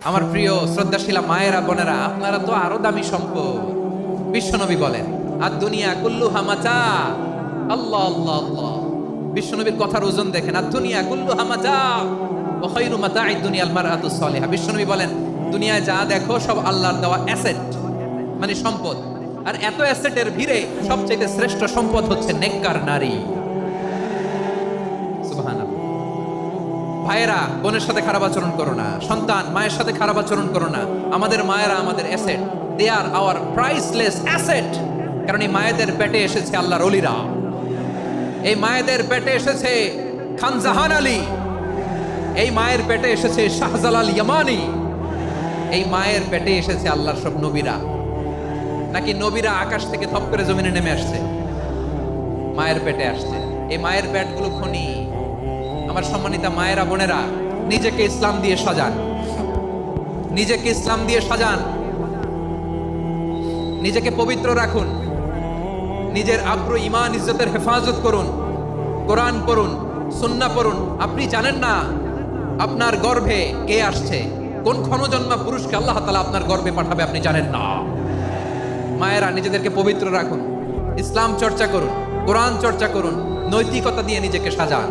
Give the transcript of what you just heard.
আমার প্রিয় শ্রদ্ধাশীলা মায়েরা বোনেরা, আপনারা তো আরো দামি সম্পদ। বিশ্বনবী বলেন, আর দুনিয়া কুল্লুহা মাতা। আল্লাহ আল্লাহ আল্লাহ, বিশ্বনবীর কথার ওজন দেখেন। আর দুনিয়া কুল্লুহা মাতা ওয়া খায়রু মাতাঈদ দুনিয়াল মারআতুস সালিহা। বিশ্বনবী বলেন, দুনিয়ায় যা দেখো সব আল্লাহর দেওয়া অ্যাসেট, মানে সম্পদ। আর এত অ্যাসেটের ভিড়ে সবচেয়ে শ্রেষ্ঠ সম্পদ হচ্ছে নেককার নারী। সুবহানাল্লাহ। ভাইয়েরা, বোনের সাথে খারাপ আচরণ করো না। সন্তান মায়ের সাথে খারাপ আচরণ করো না। আমাদের মায়েরা আমাদের asset, they are our priceless asset. কারণ এই মায়েদের পেটে এসেছে আল্লাহর ওলিরা, এই মায়েদের পেটে এসেছে খান জাহান আলী, এই মায়ের পেটে এসেছে শাহজালাল ইয়ামানি, এই মায়ের পেটে এসেছে আল্লাহর সব নবীরা। নাকি নবীরা আকাশ থেকে থপ করে জমিনে নেমে আসছে? মায়ের পেটে আসছে। এই মায়ের পেটগুলো খনি। আমার সম্মানিতা মায়েরা বোনেরা, নিজেকে ইসলাম দিয়ে সাজান, নিজেকে ইসলাম দিয়ে সাজান, নিজেকে পবিত্র রাখুন, নিজের আব্রু ঈমান ইজ্জতের হেফাজত করুন, কোরআন পড়ুন, সুন্নাহ পড়ুন। আপনি জানেন না আপনার গর্ভে কে আসছে, কোন ক্ষণজন্মা পুরুষকে আল্লাহ তাআলা আপনার গর্ভে পাঠাবে, আপনি জানেন না। মায়েরা, নিজেদেরকে পবিত্র রাখুন, ইসলাম চর্চা করুন, কোরআন চর্চা করুন, নৈতিকতা দিয়ে নিজেকে সাজান।